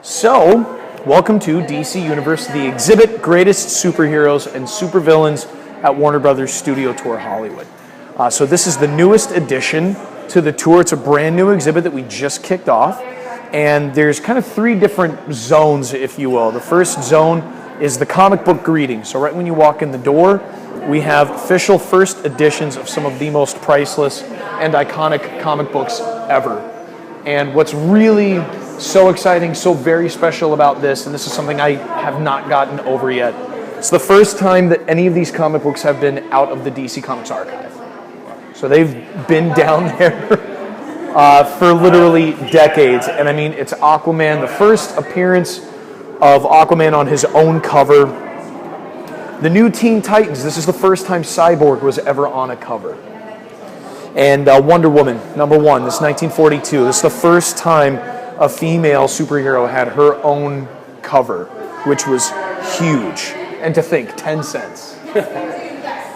So, welcome to DC Universe, the exhibit Greatest Superheroes and Supervillains at Warner Brothers Studio Tour Hollywood. So this is the newest addition to the tour. It's a brand new exhibit that we just kicked off. And there's kind of three different zones, if you will. The first zone is the comic book greeting. So right when you walk in the door, we have official first editions of some of the most priceless and iconic comic books ever. And what's really so exciting, so very special about this, and this is something I have not gotten over yet, it's the first time that any of these comic books have been out of the DC Comics archive. So they've been down there for literally decades. And I mean, it's Aquaman, the first appearance of Aquaman on his own cover. The new Teen Titans, this is the first time Cyborg was ever on a cover. And Wonder Woman, number one, this is 1942. This is the first time a female superhero had her own cover, which was huge. And to think, 10 cents.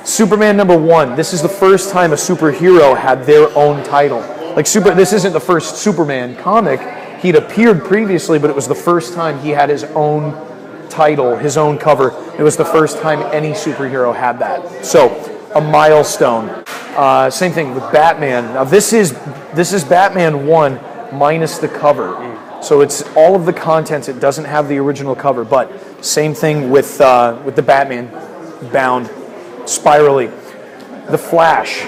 Superman number one, this is the first time a superhero had their own title. This isn't the first Superman comic. He'd appeared previously, but it was the first time he had his own title, his own cover. It was the first time any superhero had that. So, a milestone. Same thing with Batman. Now this is Batman 1 minus the cover. So it's all of the contents. It doesn't have the original cover, but same thing with the Batman bound spirally. The Flash.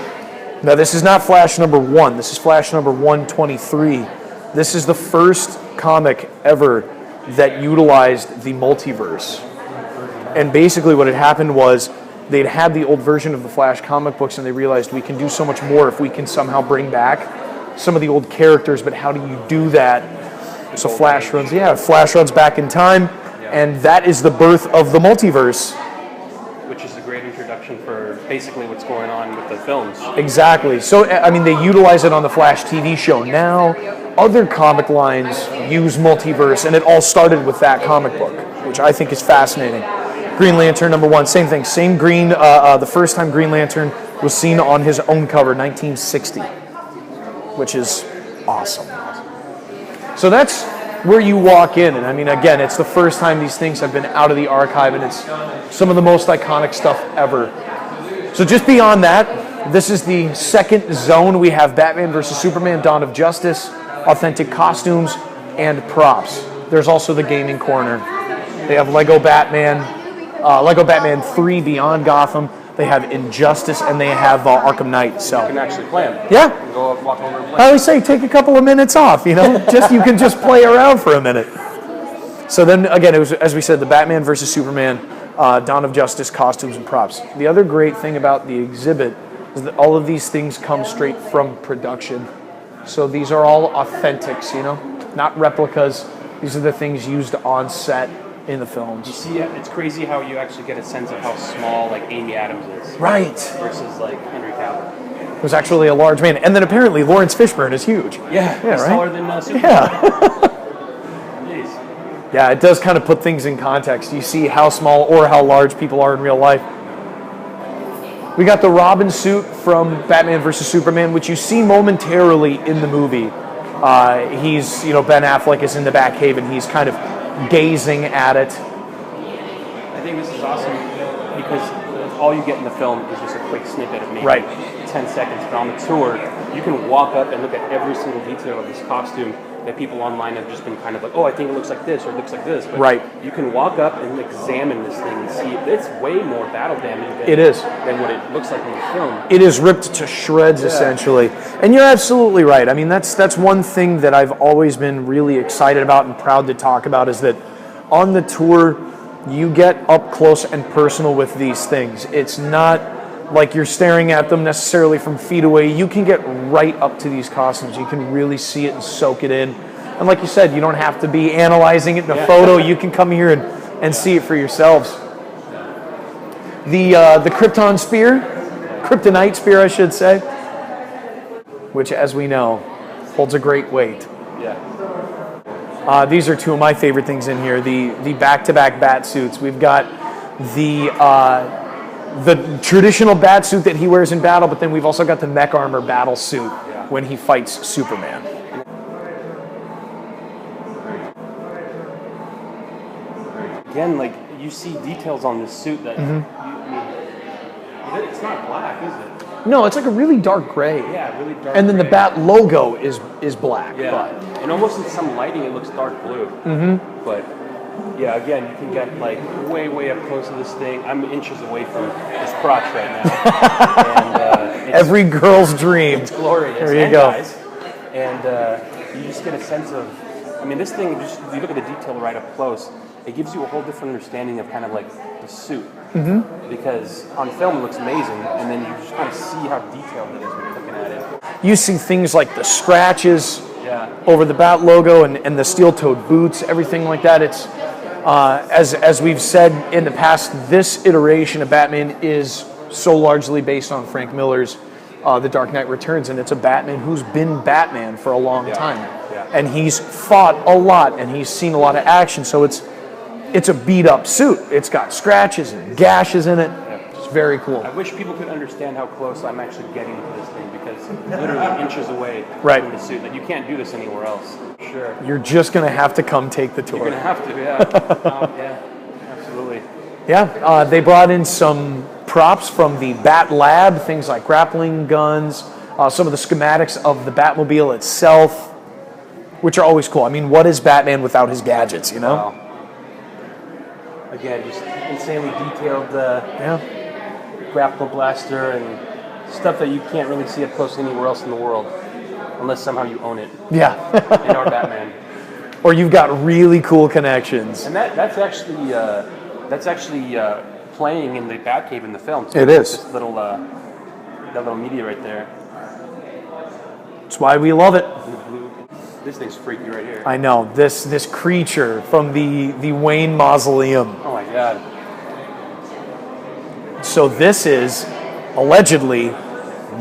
Now this is not Flash number 1. This is Flash number 123. This is the first comic ever that utilized the multiverse. And basically what had happened was they'd had the old version of the Flash comic books and they realized we can do so much more if we can somehow bring back some of the old characters, but how do you do that? So Flash runs back in time, and that is the birth of the multiverse. Which is a great introduction for basically what's going on with the films. Exactly. So, I mean, they utilize it on the Flash TV show. Now, other comic lines use multiverse, and it all started with that comic book, which I think is fascinating. Green Lantern number one, same thing. Same green, the first time Green Lantern was seen on his own cover, 1960, which is awesome. So that's where you walk in, and I mean, again, it's the first time these things have been out of the archive, and it's some of the most iconic stuff ever. So just beyond that, this is the second zone. We have Batman vs. Superman, Dawn of Justice, authentic costumes, and props. There's also the gaming corner. They have Lego Batman 3 Beyond Gotham. They have Injustice, and they have Arkham Knight. So you can actually play them. Yeah. You can go walk over and play. I always say take a couple of minutes off. You can just play around for a minute. So then again, it was, as we said, the Batman versus Superman, Dawn of Justice costumes and props. The other great thing about the exhibit is that all of these things come straight from production. So these are all authentics, not replicas. These are the things used on set in the films. You see, it's crazy how you actually get a sense of how small like Amy Adams is. Right. Versus like Henry Cavill. Who's actually a large man. And then apparently Lawrence Fishburne is huge. Yeah, he's right? taller than Superman. Yeah. Jeez. Yeah, it does kind of put things in context. You see how small or how large people are in real life. We got the Robin suit from Batman vs. Superman, which you see momentarily in the movie. He's, Ben Affleck is in the Batcave and he's kind of gazing at it. I think this is awesome because all you get in the film is just a quick snippet of maybe 10 seconds. But on the tour, you can walk up and look at every single detail of this costume that people online have just been kind of like, oh, I think it looks like this or it looks like this. But you can walk up and examine this thing and see it's way more battle damage than what it looks like in the film. It is ripped to shreds, essentially. And you're absolutely right. I mean, that's one thing that I've always been really excited about and proud to talk about is that on the tour, you get up close and personal with these things. It's not like you're staring at them necessarily from feet away. You can get right up to these costumes. You can really see it and soak it in. And like you said, you don't have to be analyzing it in a photo. You can come here and see it for yourselves. The Kryptonite spear, I should say, which, as we know, holds a great weight. Yeah. These are two of my favorite things in here. The back-to-back bat suits. We've got the traditional bat suit that he wears in battle, but then we've also got the mech armor battle suit when he fights Superman. again, like you see details on this suit that it's not black, is it? No, it's like a really dark gray. Yeah, really dark. And then gray. the bat logo is black. Yeah, but. and almost in some lighting it looks dark blue. But yeah, again, you can get like way up close to this thing. I'm inches away from this crotch right now. And every girl's dream. It's glorious. There you and go. Guys. And you just get a sense of, I mean, this thing, just if you look at the detail right up close, it gives you a whole different understanding of kind of like the suit. Because on film it looks amazing, and then you just kind of see how detailed it is when you're looking at it. You see things like the scratches Yeah. over the bat logo and the steel-toed boots, everything like that. It's as we've said in the past, this iteration of Batman is so largely based on Frank Miller's The Dark Knight Returns, and it's a Batman who's been Batman for a long time. Yeah. And he's fought a lot, and he's seen a lot of action, so it's a beat-up suit. It's got scratches and gashes in it. It's very cool. I wish people could understand how close I'm actually getting to this thing, because literally inches away Right. from the suit. Like, you can't do this anywhere else. Sure. You're just going to have to come take the tour. You're going to have to, yeah. Yeah, absolutely. Yeah, they brought in some props from the Bat Lab, things like grappling guns, some of the schematics of the Batmobile itself, which are always cool. I mean, what is Batman without his gadgets, you know? Wow. Again, just insanely detailed grapple blaster and stuff that you can't really see up close anywhere else in the world, unless somehow you own it Yeah. in our Batman. Or you've got really cool connections. And that's actually playing in the Batcave in the film. So It is. This little that little media right there. That's why we love it. In the blue. This thing's freaky right here. I know, this creature from the Wayne Mausoleum. Oh my god. So this is allegedly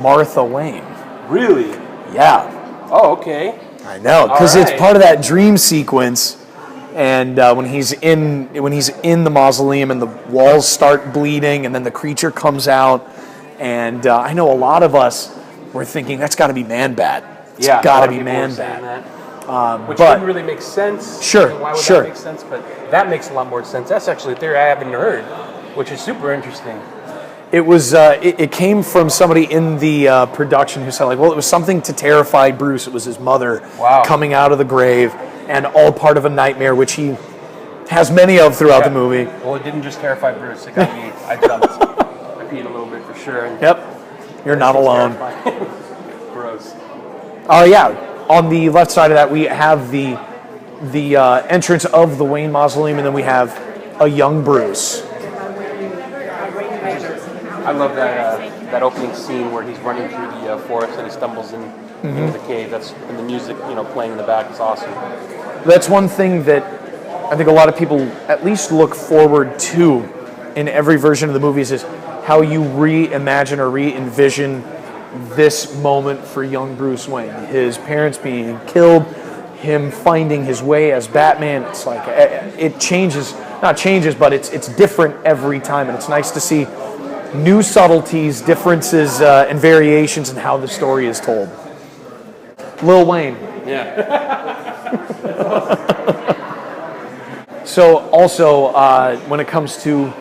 Martha Wayne. Really? Yeah. Oh, okay. I know, because All it's right. part of that dream sequence, and when he's in the mausoleum and the walls start bleeding, and then the creature comes out, and I know a lot of us were thinking that's got to be Man-Bat. It's Yeah, got a lot to of be people were saying Man-Bat. that. Which But didn't really make sense. Sure, Why would sure. that make sense? But that makes a lot more sense. That's actually a theory I haven't heard, which is super interesting. it was it came from somebody in the production who said, like, well, it was something to terrify Bruce. It was his mother Wow. coming out of the grave, and all part of a nightmare, which he has many of throughout the movie. Well, it didn't just terrify Bruce. It got me. I jumped. I peed a little bit for sure. And Yep, you're not alone. terrifying. Gross. Oh yeah, on the left side of that we have the entrance of the Wayne Mausoleum, and then we have a young Bruce. I love that opening scene where he's running through the forest and he stumbles into the cave. That's and the music, playing in the back is awesome. That's one thing that I think a lot of people at least look forward to in every version of the movies is how you reimagine or re-envision this moment for young Bruce Wayne. His parents being killed, him finding his way as Batman. It's like it changes, not changes, but it's different every time, and it's nice to see new subtleties, differences, and variations in how the story is told. Lil Wayne. Yeah. So also, when it comes to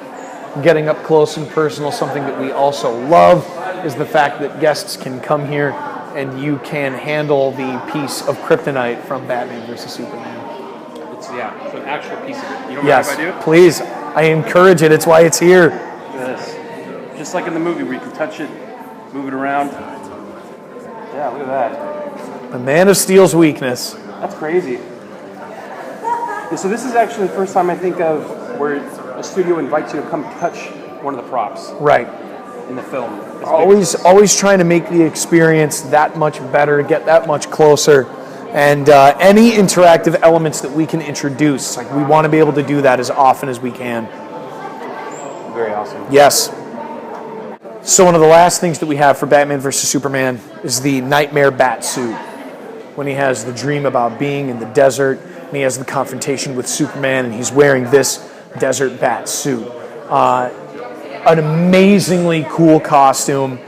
getting up close and personal, something that we also love is the fact that guests can come here and you can handle the piece of kryptonite from Batman vs. Superman. It's an actual piece of it. You don't Yes, mind if I do? please. I encourage it. It's why it's here. Look at this. Just like in the movie where you can touch it, move it around. Yeah, look at that. A Man of Steel's weakness. That's crazy. Yeah, so this is actually the first time I think of where a studio invites you to come touch one of the props Right. in the film. It's Always trying to make the experience that much better, get that much closer, and any interactive elements that we can introduce, like we want to be able to do that as often as we can. very awesome. Yes. So one of the last things that we have for Batman vs. Superman is the Nightmare Bat suit. When he has the dream about being in the desert, and he has the confrontation with Superman, and he's wearing this desert bat suit. An amazingly cool costume.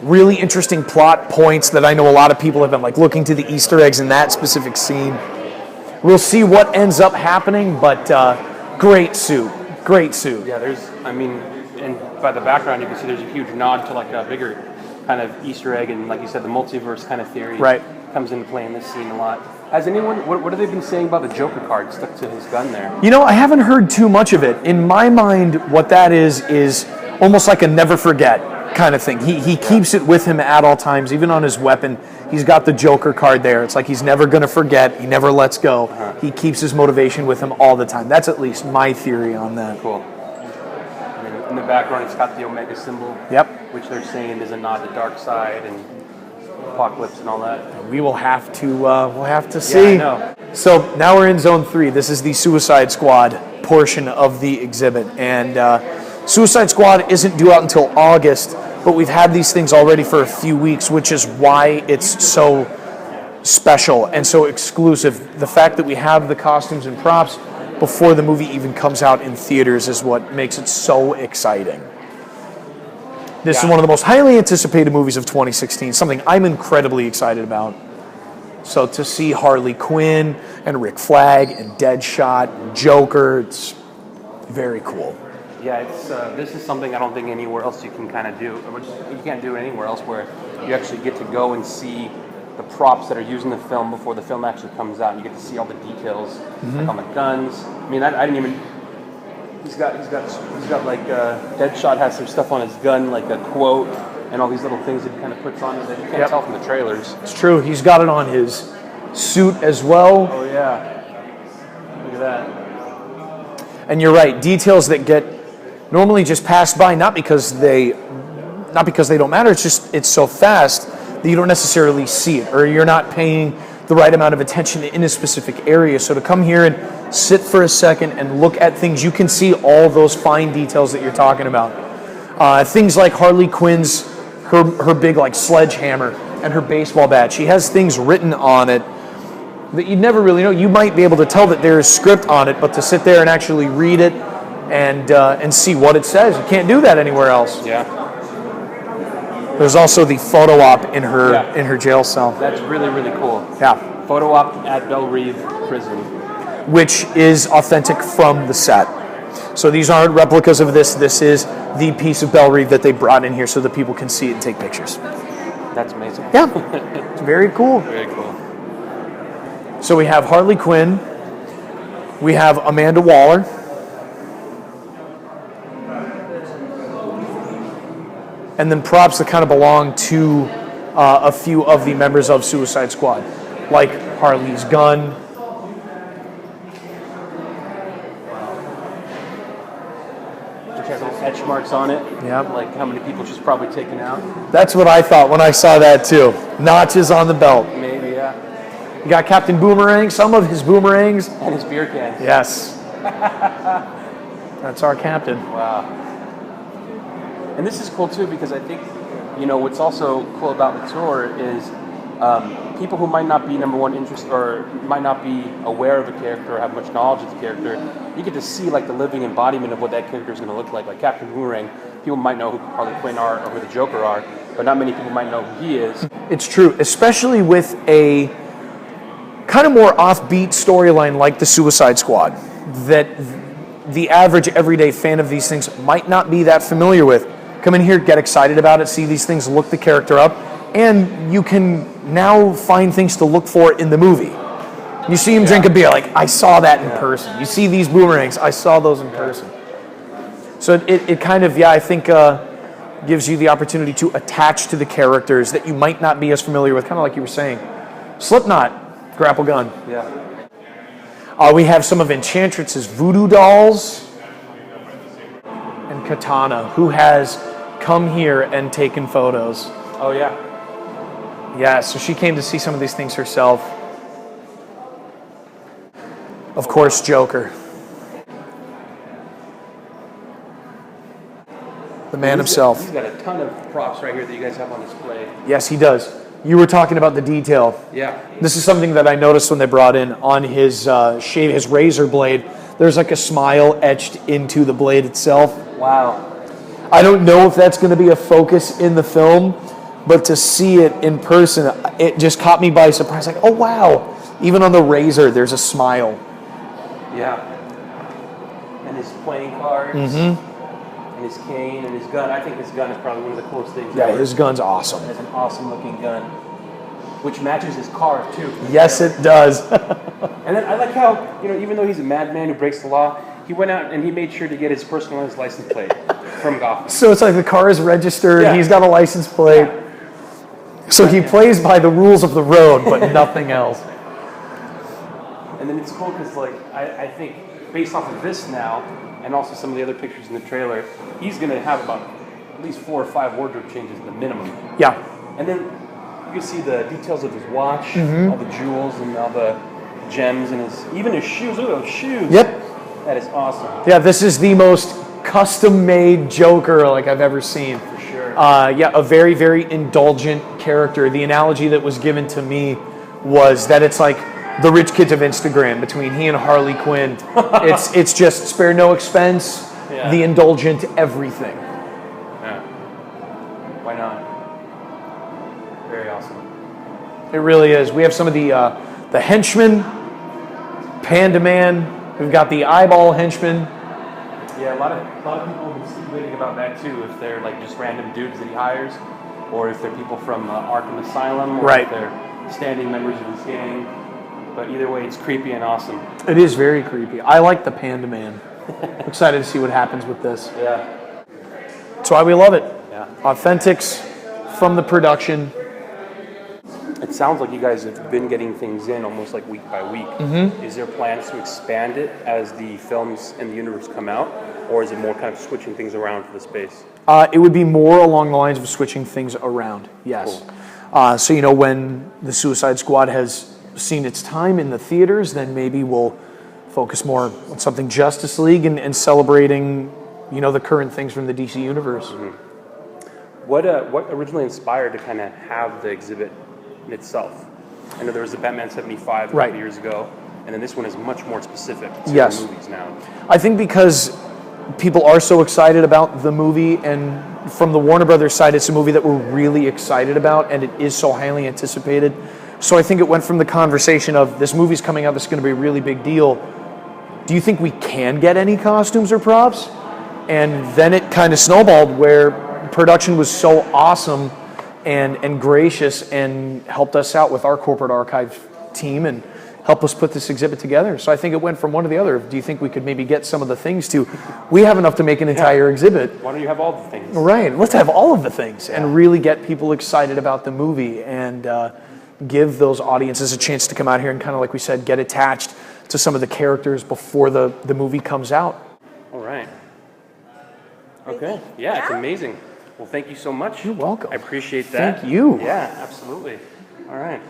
Really interesting plot points that I know a lot of people have been like looking to the Easter eggs in that specific scene. we'll see what ends up happening, but great suit. Great suit. Yeah, and by the background, you can see there's a huge nod to like a bigger kind of Easter egg, and like you said, the multiverse kind of theory comes into play in this scene a lot. Has anyone, what have they been saying about the Joker card stuck to his gun there? You know, I haven't heard too much of it. In my mind, what that is almost like a never forget kind of thing. He keeps it with him at all times, even on his weapon. He's got the Joker card there. It's like he's never going to forget. He never lets go. He keeps his motivation with him all the time. That's at least my theory on that. Cool. And in the background, it's got the Omega symbol. Yep. Which they're saying is a nod to Darkseid and Apocalypse and all that. We will have to see. Yeah, I know. So now we're in Zone 3. This is the Suicide Squad portion of the exhibit. And Suicide Squad isn't due out until August, but we've had these things already for a few weeks, which is why it's so special and so exclusive. The fact that we have the costumes and props before the movie even comes out in theaters is what makes it so exciting. This is one of the most highly anticipated movies of 2016, something I'm incredibly excited about. So to see Harley Quinn and Rick Flag and Deadshot and Joker, it's very cool. Yeah, this is something I don't think anywhere else you can kind of do. You can't do it anywhere else where you actually get to go and see the props that are used in the film before the film actually comes out. And you get to see all the details, like on the guns. I mean, I didn't even. He's got like Deadshot has some stuff on his gun, like a quote, and all these little things that he kind of puts on it that you can't tell from the trailers. It's true. He's got it on his suit as well. Oh yeah, look at that. And you're right. Details that get normally just passed by, not because they don't matter. It's just it's so fast that you don't necessarily see it, or you're not paying the right amount of attention in a specific area. So to come here and sit for a second and look at things, you can see all those fine details that you're talking about. Things like Harley Quinn's, her big like sledgehammer and her baseball bat. She has things written on it that you'd never really know. You might be able to tell that there is script on it, but to sit there and actually read it and see what it says, you can't do that anywhere else. Yeah. There's also the photo op in her jail cell. That's really, really cool. Yeah. Photo op at Belle Reve prison. Which is authentic from the set. So these aren't replicas of this. This is the piece of Belle Reve that they brought in here so that people can see it and take pictures. That's amazing. Yeah. It's very cool. Very cool. So we have Harley Quinn. We have Amanda Waller. And then props that kind of belong to a few of the members of Suicide Squad, like Harley's gun. Which has little etch marks on it. Yeah. Like how many people she's probably taken out. That's what I thought when I saw that too. Notches on the belt. Maybe, yeah. You got Captain Boomerang, some of his boomerangs. And his beer cans. Yes. That's our captain. Wow. And this is cool too because I think, what's also cool about the tour is people who might not be number one interested or might not be aware of a character or have much knowledge of the character, you get to see like the living embodiment of what that character is going to look like. Like Captain Boomerang, people might know who Harley Quinn are or who the Joker are, but not many people might know who he is. It's true, especially with a kind of more offbeat storyline like the Suicide Squad that the average everyday fan of these things might not be that familiar with. Come in here, get excited about it, see these things, look the character up, and you can now find things to look for in the movie. You see him drink a beer, like, I saw that in person. You see these boomerangs, I saw those in person. So it kind of, I think gives you the opportunity to attach to the characters that you might not be as familiar with, kind of like you were saying. Slipknot, grapple gun. Yeah. We have some of Enchantress's voodoo dolls. And Katana, who has come here and taken photos. Oh, yeah. Yeah, so she came to see some of these things herself. Of course, Joker. The man himself. He's got a ton of props right here that you guys have on display. Yes, he does. You were talking about the detail. Yeah. This is something that I noticed when they brought in on his his razor blade. There's like a smile etched into the blade itself. Wow. I don't know if that's going to be a focus in the film, but to see it in person, it just caught me by surprise. Like, oh wow! Even on the razor, there's a smile. Yeah. And his playing cards, and his cane, and his gun. I think his gun is probably one of the coolest things. Yeah, ever. his gun's awesome. It's an awesome looking gun, which matches his car too. Yes, it does. And then I like how, even though he's a madman who breaks the law, he went out and he made sure to get his personalized license plate from Gotham. So it's like the car is registered, Yeah. he's got a license plate. Yeah. So he plays by the rules of the road, but nothing else. And then it's cool because, I think based off of this now, and also some of the other pictures in the trailer, he's going to have about at least 4 or 5 wardrobe changes at the minimum. Yeah. And then you can see the details of his watch, all the jewels and all the gems, and even his shoes. Look at those shoes. Yep. That is awesome. Yeah, this is the most custom-made Joker like I've ever seen. For sure. Yeah, a very, very indulgent character. The analogy that was given to me was that it's like the rich kids of Instagram between he and Harley Quinn. It's just spare no expense, the indulgent everything. Yeah. Why not? Very awesome. It really is. We have some of the henchmen, Panda Man. We've got the eyeball henchman. Yeah, a lot of people have been speculating about that too. If they're just random dudes that he hires, or if they're people from Arkham Asylum, or if they're standing members of his gang. But either way, it's creepy and awesome. It is very creepy. I like the Panda Man. Excited to see what happens with this. Yeah. That's why we love it. Yeah. Authentics from the production. It sounds like you guys have been getting things in almost like week by week. Is there plans to expand it as the films in the universe come out? Or is it more kind of switching things around for the space? It would be more along the lines of switching things around, yes. Cool. So, when the Suicide Squad has seen its time in the theaters, then maybe we'll focus more on something Justice League and celebrating, the current things from the DC universe. What originally inspired to kind of have the exhibit in itself? I know there was the Batman 75 a couple years ago, and then this one is much more specific to the movies now. I think because people are so excited about the movie, and from the Warner Brothers side, it's a movie that we're really excited about, and it is so highly anticipated. So I think it went from the conversation of this movie's coming out, this is going to be a really big deal. Do you think we can get any costumes or props? And then it kind of snowballed where production was so awesome and gracious and helped us out with our corporate archive team and helped us put this exhibit together. So I think it went from one to the other. Do you think we could maybe get some of the things to, we have enough to make an entire exhibit. Why don't you have all the things? Right, let's have all of the things and really get people excited about the movie and give those audiences a chance to come out here and kind of, like we said, get attached to some of the characters before the movie comes out. All right. Okay. Yeah, it's amazing. Well, thank you so much. You're welcome. I appreciate that. Thank you. Yeah, absolutely. All right.